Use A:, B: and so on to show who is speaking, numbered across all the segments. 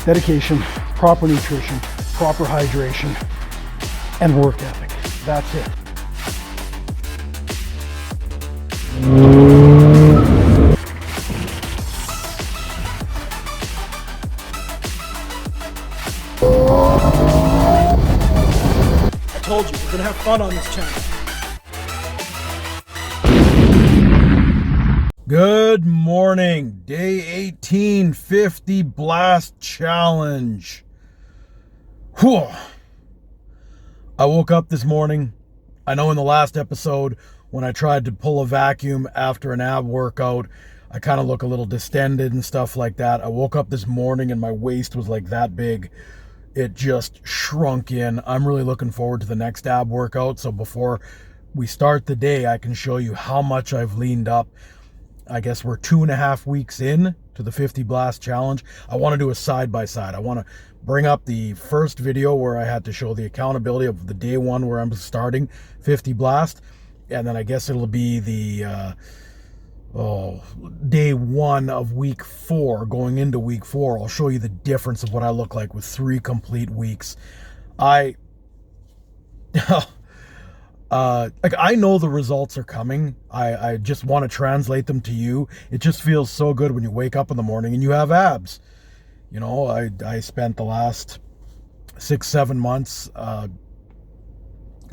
A: dedication, proper nutrition, proper hydration, and work ethic. That's it.
B: I told you, we're gonna have fun on this channel.
C: Good morning, day 18, 50 Blast Challenge. Whew. I woke up this morning. I know in the last episode, when I tried to pull a vacuum after an ab workout, I kind of look a little distended and stuff like that. I woke up this morning and my waist was like that big. It just shrunk in. I'm really looking forward to the next ab workout. So before we start the day, I can show you how much I've leaned up. I guess we're 2.5 weeks in to the 50 Blast Challenge. I want to do a side-by-side. I want to bring up the first video where I had to show the accountability of the day one where I'm starting 50 Blast. And then I guess it'll be the day one of week 4, going into week 4. I'll show you the difference of what I look like with 3 complete weeks. I know the results are coming. I just want to translate them to you. It just feels so good when you wake up in the morning and you have abs. You know, I spent the last 6-7 months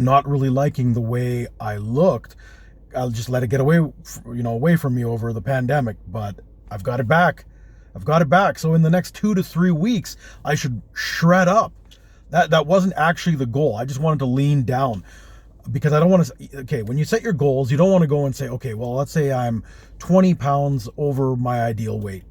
C: not really liking the way I looked. I'll just let it get away from me over the pandemic, but I've got it back. So in the next 2 to 3 weeks, I should shred up. That wasn't actually the goal. I just wanted to lean down. Because I don't want to, okay, when you set your goals, you don't want to go and say, okay, well, let's say I'm 20 pounds over my ideal weight.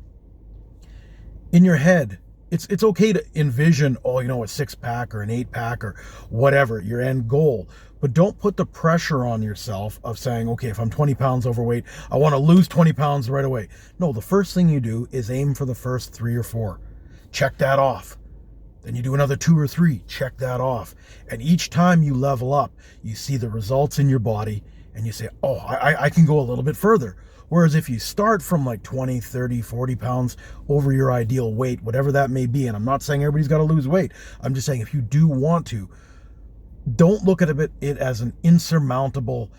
C: In your head, it's okay to envision, a 6-pack or an 8-pack or whatever, your end goal. But don't put the pressure on yourself of saying, okay, if I'm 20 pounds overweight, I want to lose 20 pounds right away. No, the first thing you do is aim for the first 3 or 4. Check that off. Then you do another 2 or 3, check that off. And each time you level up, you see the results in your body and you say, oh, I can go a little bit further. Whereas if you start from like 20, 30, 40 pounds over your ideal weight, whatever that may be, and I'm not saying everybody's got to lose weight. I'm just saying if you do want to, don't look at it as an insurmountable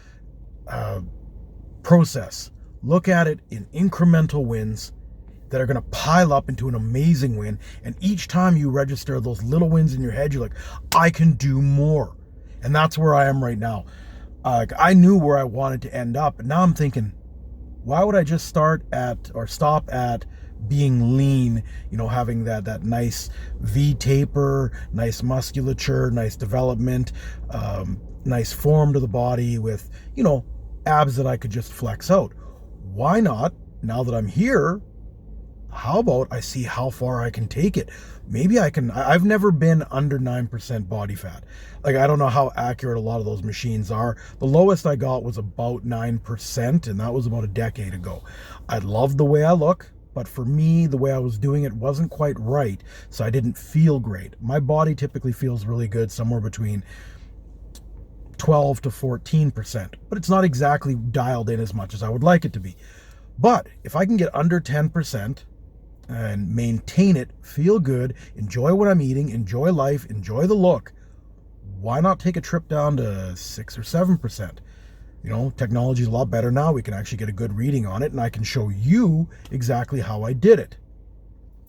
C: process. Look at it in incremental wins that are going to pile up into an amazing win. And each time you register those little wins in your head, you're like, I can do more. And that's where I am right now. I knew where I wanted to end up. And now I'm thinking, why would I just stop at being lean, having that nice V taper, nice musculature, nice development, nice form to the body with, abs that I could just flex out. Why not, now that I'm here, how about I see how far I can take it? Maybe I've never been under 9% body fat. Like, I don't know how accurate a lot of those machines are. The lowest I got was about 9%, and that was about a decade ago. I love the way I look, but for me, the way I was doing it wasn't quite right, so I didn't feel great. My body typically feels really good, somewhere between 12 to 14%, but it's not exactly dialed in as much as I would like it to be. But if I can get under 10%, and maintain it, feel good, enjoy what I'm eating, enjoy life, enjoy the look, why not take a trip down to 6 or 7%? Technology is a lot better now. We can actually get a good reading on it, and I can show you exactly how I did it.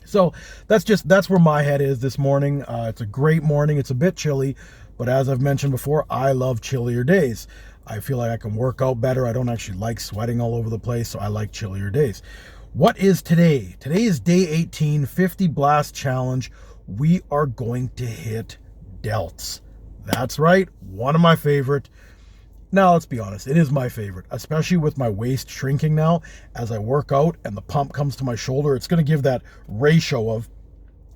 C: So that's where my head is this morning. It's a great morning. It's a bit chilly, but as I've mentioned before, I love chillier days. I feel like I can work out better. I don't actually like sweating all over the place, so I like chillier days. What is today? Today is day 18, 50 Blast Challenge. We are going to hit delts. That's right, one of my favorite. Now, let's be honest, it is my favorite, especially with my waist shrinking now. As I work out and the pump comes to my shoulder, it's going to give that ratio of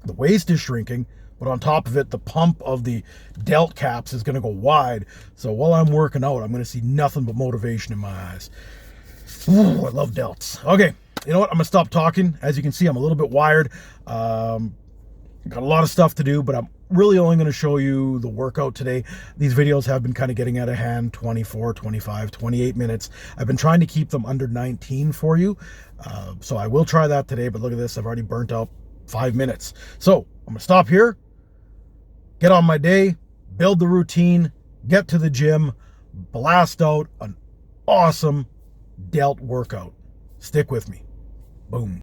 C: the waist is shrinking, but on top of it, the pump of the delt caps is going to go wide. So while I'm working out, I'm going to see nothing but motivation in my eyes. Ooh, I love delts. Okay. You know what? I'm going to stop talking. As you can see, I'm a little bit wired. Got a lot of stuff to do, but I'm really only going to show you the workout today. These videos have been kind of getting out of hand, 24, 25, 28 minutes. I've been trying to keep them under 19 for you. So I will try that today, but look at this. I've already burnt out 5 minutes. So I'm gonna stop here, get on my day, build the routine, get to the gym, blast out an awesome delt workout. Stick with me. Boom.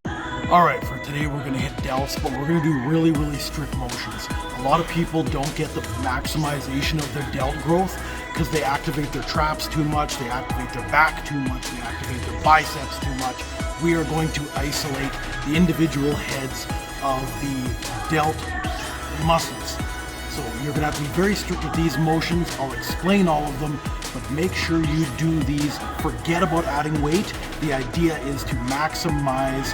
B: All right, for today we're gonna hit delts, but we're gonna do really, really strict motions. A lot of people don't get the maximization of their delt growth because they activate their traps too much, they activate their back too much, they activate their biceps too much. We are going to isolate the individual heads of the delt muscles. So you're gonna have to be very strict with these motions. I'll explain all of them, but make sure you do these. Forget about adding weight. The idea is to maximize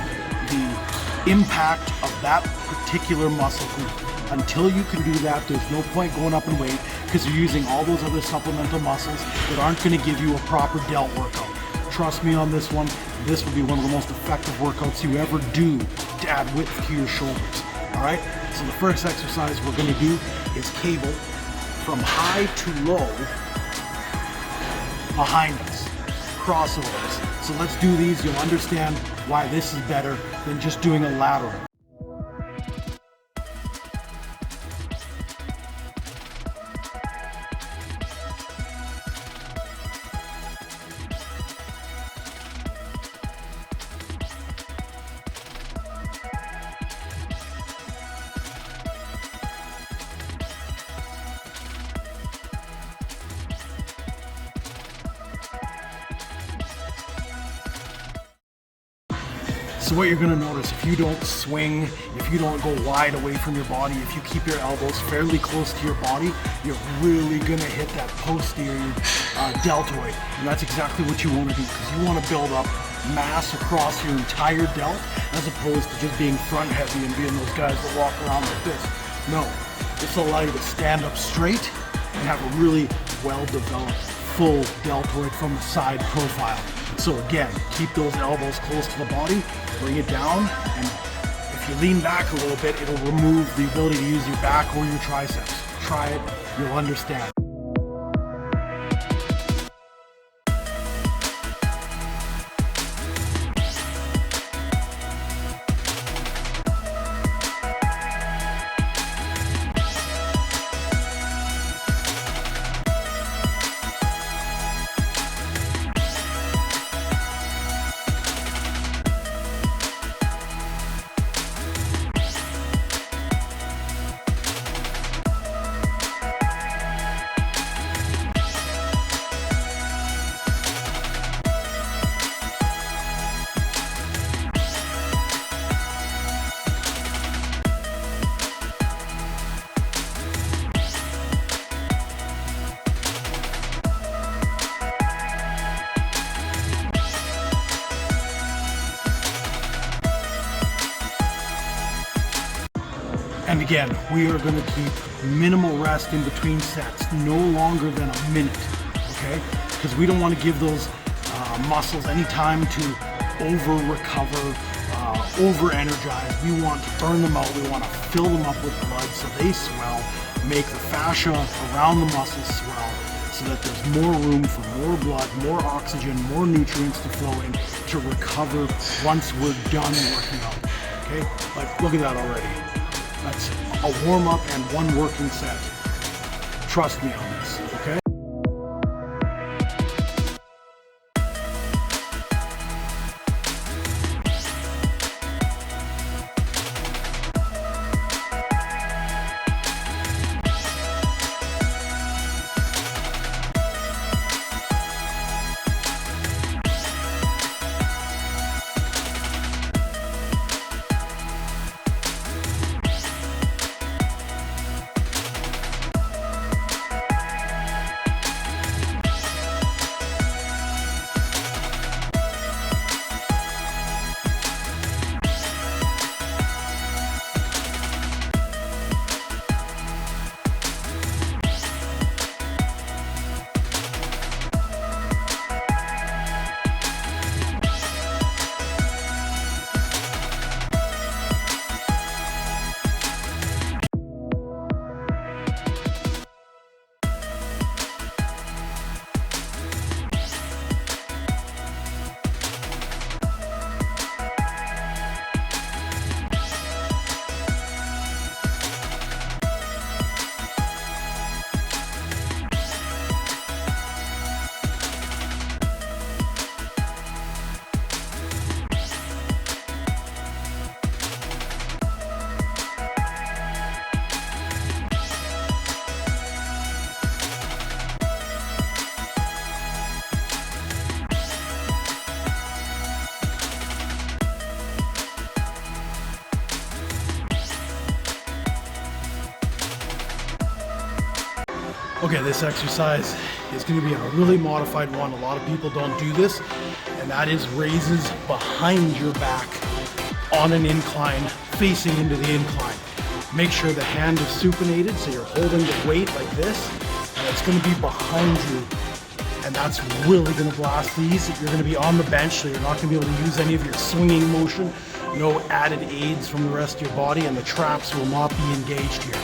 B: the impact of that particular muscle group. Until you can do that, there's no point going up in weight because you're using all those other supplemental muscles that aren't gonna give you a proper delt workout. Trust me on this one. This will be one of the most effective workouts you ever do to add width to your shoulders. All right, so the first exercise we're gonna do is cable from high to low behind us, crossovers. So let's do these. You'll understand why this is better than just doing a lateral. So what you're gonna notice, if you don't swing, if you don't go wide away from your body, if you keep your elbows fairly close to your body, you're really gonna hit that posterior deltoid. And that's exactly what you wanna do, because you wanna build up mass across your entire delt, as opposed to just being front heavy and being those guys that walk around like this. No, this will allow you to stand up straight and have a really well-developed full deltoid from the side profile. So again, keep those elbows close to the body, bring it down, and if you lean back a little bit, it'll remove the ability to use your back or your triceps. Try it, you'll understand. And again, we are going to keep minimal rest in between sets, no longer than a minute, okay? Because we don't want to give those muscles any time to over-recover, over-energize. We want to burn them out. We want to fill them up with blood so they swell, make the fascia around the muscles swell, so that there's more room for more blood, more oxygen, more nutrients to flow in to recover once we're done working out, okay? Like, look at that already. That's a warm-up and one working set. Trust me on this, okay? Okay, this exercise is going to be a really modified one. A lot of people don't do this, and that is raises behind your back on an incline, facing into the incline. Make sure the hand is supinated, so you're holding the weight like this, and it's going to be behind you. And that's really going to blast these. You're going to be on the bench, so you're not going to be able to use any of your swinging motion. No added aids from the rest of your body, and the traps will not be engaged here.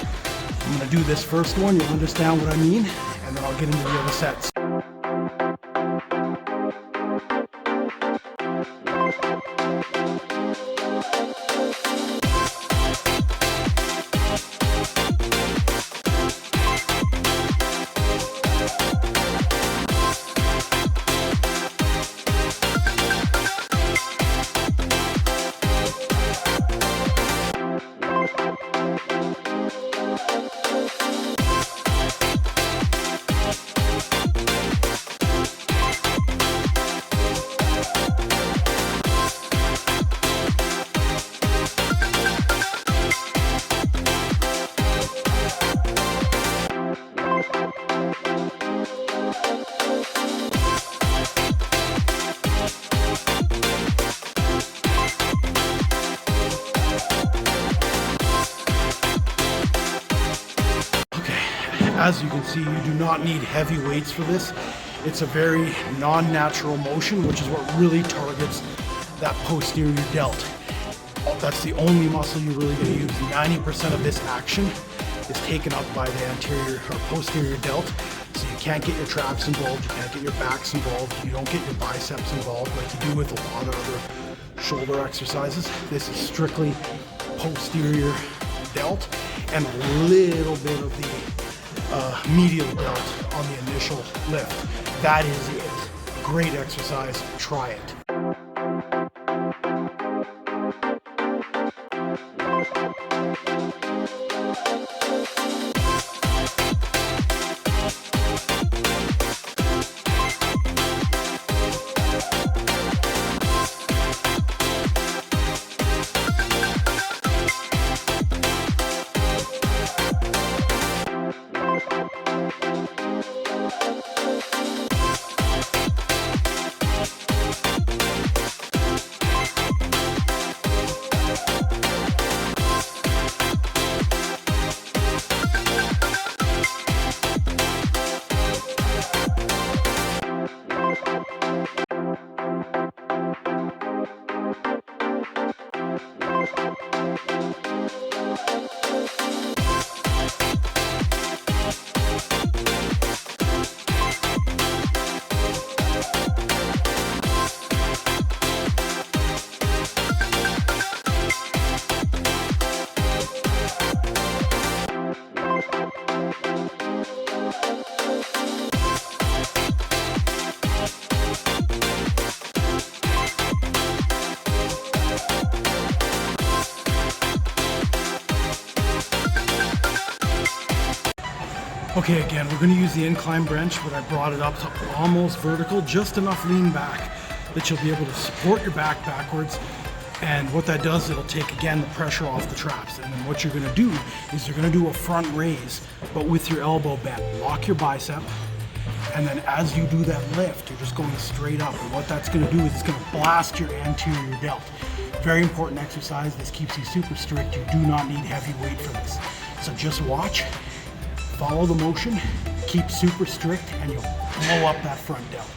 B: I'm going to do this first one, you'll understand what I mean, and then I'll get into the other sets. As you can see, you do not need heavy weights for this. It's a very non-natural motion, which is what really targets that posterior delt. That's the only muscle you're really going to use. 90% of this action is taken up by the anterior or posterior delt. So you can't get your traps involved, you can't get your backs involved, you don't get your biceps involved like you do with a lot of other shoulder exercises. This is strictly posterior delt and a little bit of the medial delt on the initial lift. That is it. Great exercise. Try it. Okay, again, we're going to use the incline bench, but I brought it up to almost vertical, just enough lean back that you'll be able to support your back backwards. And what that does, it'll take, again, the pressure off the traps. And then what you're going to do is you're going to do a front raise, but with your elbow bent. Lock your bicep, and then as you do that lift, you're just going straight up. And what that's going to do is it's going to blast your anterior delt. Very important exercise. This keeps you super strict. You do not need heavy weight for this. So just watch. Follow the motion, keep super strict, and you'll blow up that front delt.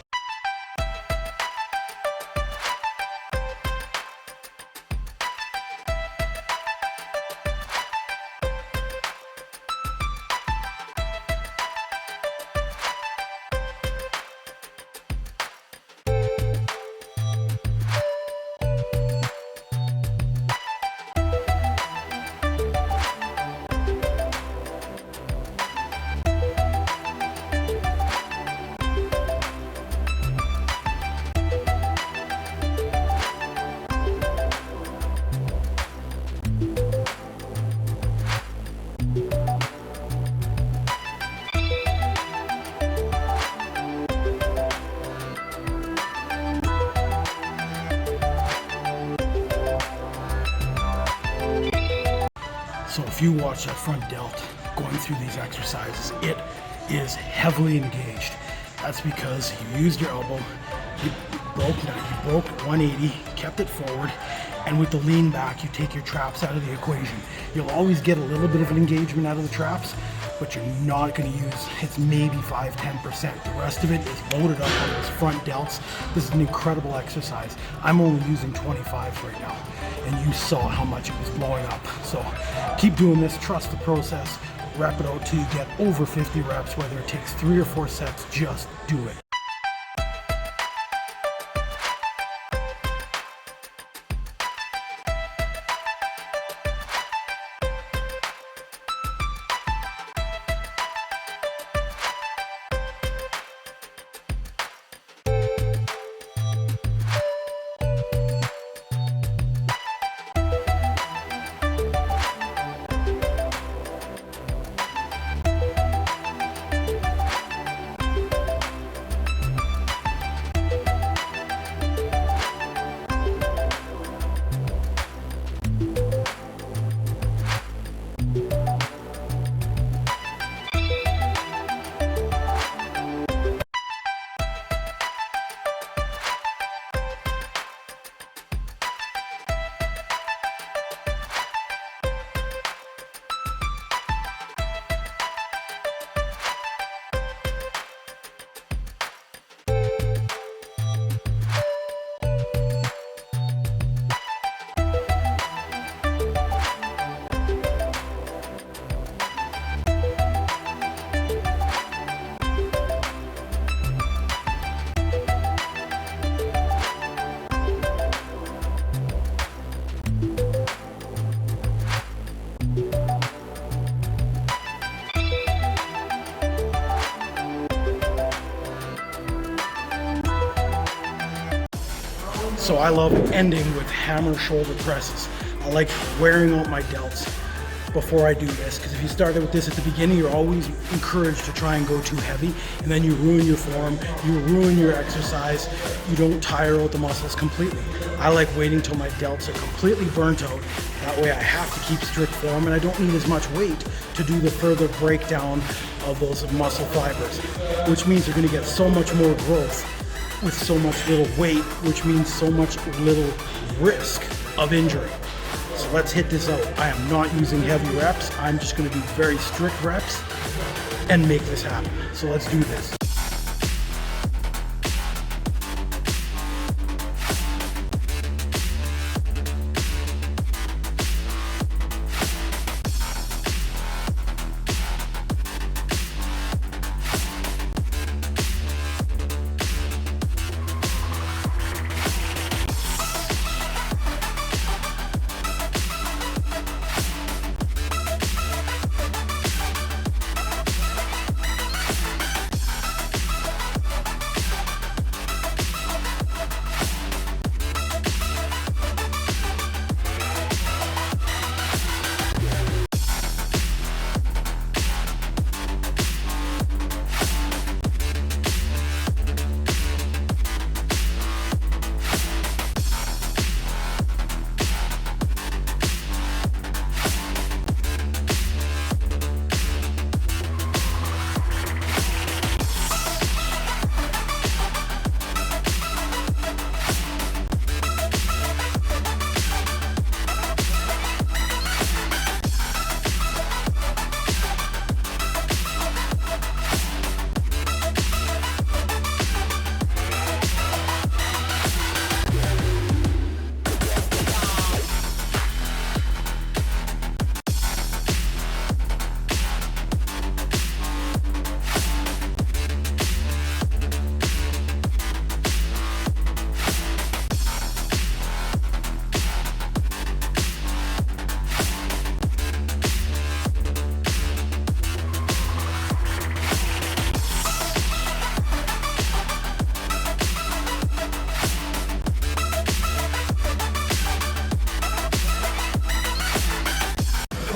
B: So if you watch that front delt going through these exercises, it is heavily engaged. That's because you used your elbow, you broke 180, kept it forward, and with the lean back, you take your traps out of the equation. You'll always get a little bit of an engagement out of the traps, but you're not going to use, it's maybe 5-10%. The rest of it is loaded up on those front delts. This is an incredible exercise. I'm only using 25s right now, and you saw how much it was blowing up. So keep doing this, trust the process, rep it out till you get over 50 reps, whether it takes 3 or 4 sets, just do it. So I love ending with hammer shoulder presses. I like wearing out my delts before I do this, because if you started with this at the beginning, you're always encouraged to try and go too heavy, and then you ruin your form, you ruin your exercise, you don't tire out the muscles completely. I like waiting till my delts are completely burnt out. That way I have to keep strict form, and I don't need as much weight to do the further breakdown of those muscle fibers, which means you're going to get so much more growth with so much little weight, which means so much little risk of injury. So let's hit this out. I am not using heavy reps. I'm just going to do very strict reps and make this happen. So let's do this.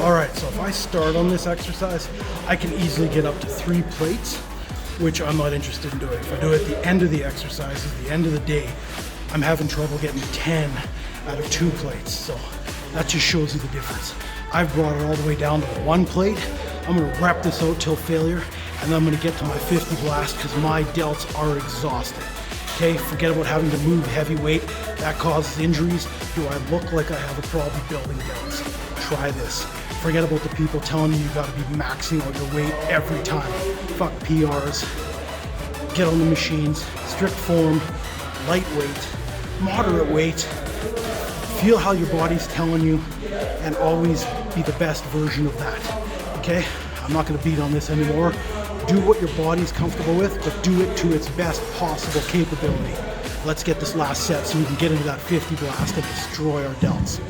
B: All right, so if I start on this exercise, I can easily get up to 3 plates, which I'm not interested in doing. If I do it at the end of the exercise, at the end of the day, I'm having trouble getting 10 out of 2 plates. So that just shows you the difference. I've brought it all the way down to 1 plate. I'm gonna rep this out till failure, and then I'm gonna get to my 50 blast because my delts are exhausted. Okay, forget about having to move heavy weight. That causes injuries. Do I look like I have a problem building delts? Try this. Forget about the people telling you gotta be maxing out your weight every time. Fuck PRs. Get on the machines, strict form, lightweight, moderate weight. Feel how your body's telling you and always be the best version of that. Okay? I'm not gonna beat on this anymore. Do what your body's comfortable with, but do it to its best possible capability. Let's get this last set so we can get into that 50 blast and destroy our delts.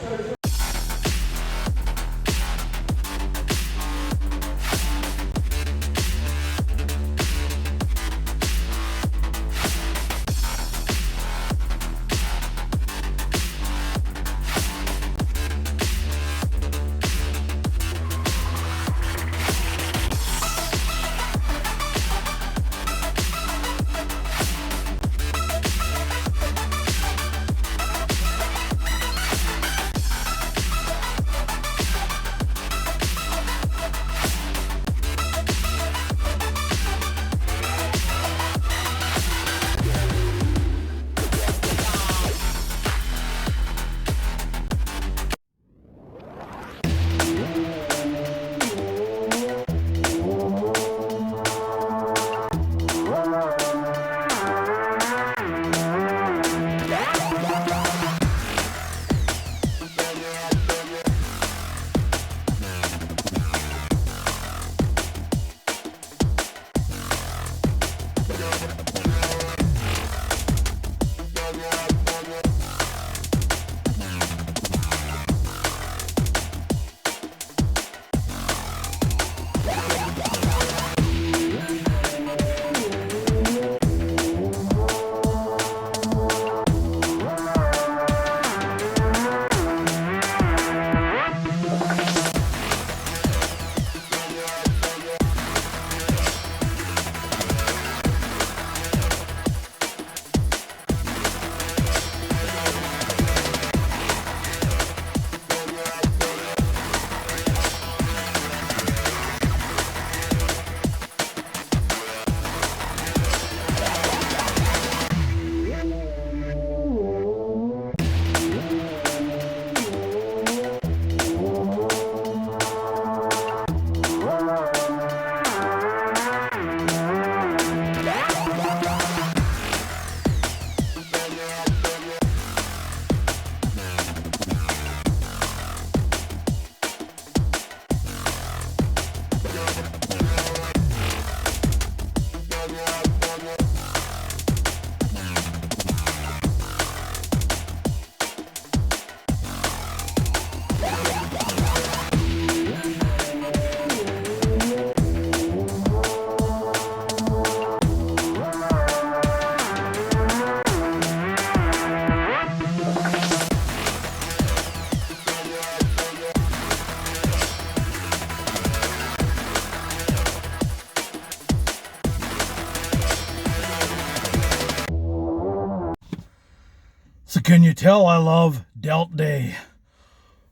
B: So can you tell I love delt day?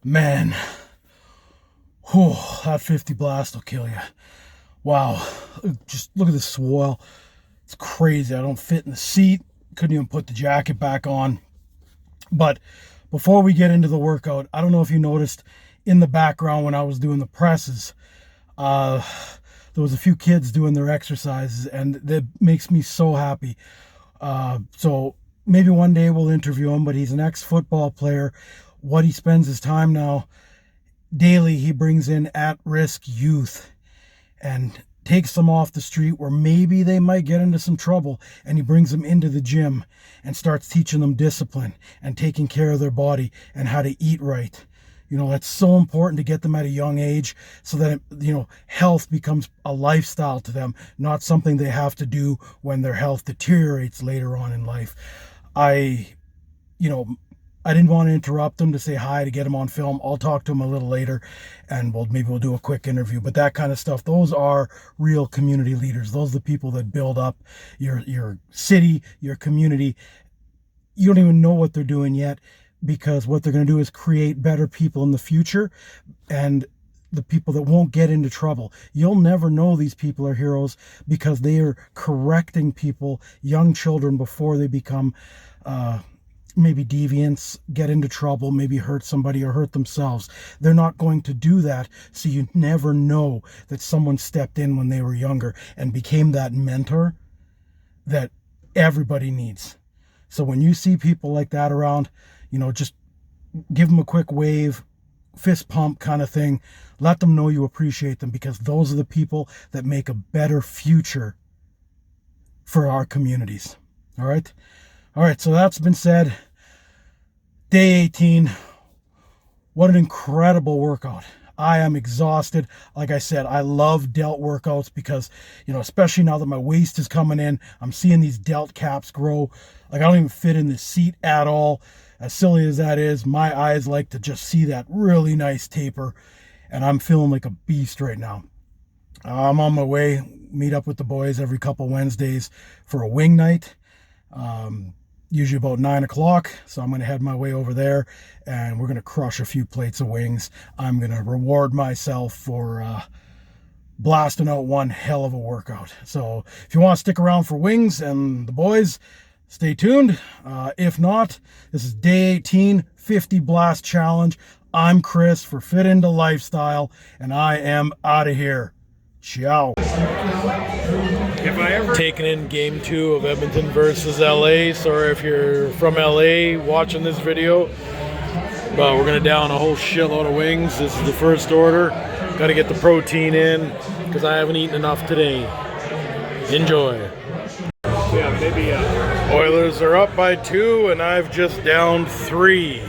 B: Man, whew, that 50 blast will kill you. Wow, just look at this swell. It's crazy. I don't fit in the seat. Couldn't even put the jacket back on. But before we get into the workout, I don't know if you noticed in the background when I was doing the presses, there was a few kids doing their exercises, and that makes me so happy. So maybe one day we'll interview him, but he's an ex-football player. What he spends his time now, daily he brings in at-risk youth and takes them off the street where maybe they might get into some trouble, and he brings them into the gym and starts teaching them discipline and taking care of their body and how to eat right. You know, that's so important to get them at a young age so that, health becomes a lifestyle to them, not something they have to do when their health deteriorates later on in life. I didn't want to interrupt him to say hi, to get him on film. I'll talk to him a little later, and maybe we'll do a quick interview. But that kind of stuff, those are real community leaders. Those are the people that build up your city, your community. You don't even know what they're doing yet, because what they're going to do is create better people in the future. And
A: the people that won't get into trouble. You'll never know these people are heroes because they are correcting people, young children, before they become maybe deviants, get into trouble, maybe hurt somebody or hurt themselves. They're not going to do that, so you never know that someone stepped in when they were younger and became that mentor that everybody needs. So when you see people like that around, you know, just give them a quick wave, fist pump kind of thing. Let them know you appreciate them, because those are the people that make a better future for our communities. All right. So that's been said. Day 18. What an incredible workout. I am exhausted. Like I said, I love delt workouts because, you know, especially now that my waist is coming in, I'm seeing these delt caps grow. Like, I don't even fit in the seat at all. As silly as that is, my eyes like to just see that really nice taper, and I'm feeling like a beast right now. I'm on my way, meet up with the boys every couple Wednesdays for a wing night, usually about 9 o'clock. So I'm going to head my way over there, and we're going to crush a few plates of wings. I'm going to reward myself for blasting out one hell of a workout. So if you want to stick around for wings and the boys, stay tuned. If not, this is day 18, 50 Blast Challenge. I'm Chris for Fit Into Lifestyle, and I am out of here. Ciao.
C: If I ever taken in game 2 of Edmonton versus LA, sorry if you're from LA watching this video, but we're gonna down a whole shitload of wings. This is the first order. Got to get the protein in because I haven't eaten enough today. Enjoy. Yeah, maybe. Oilers are up by 2, and I've just downed 3.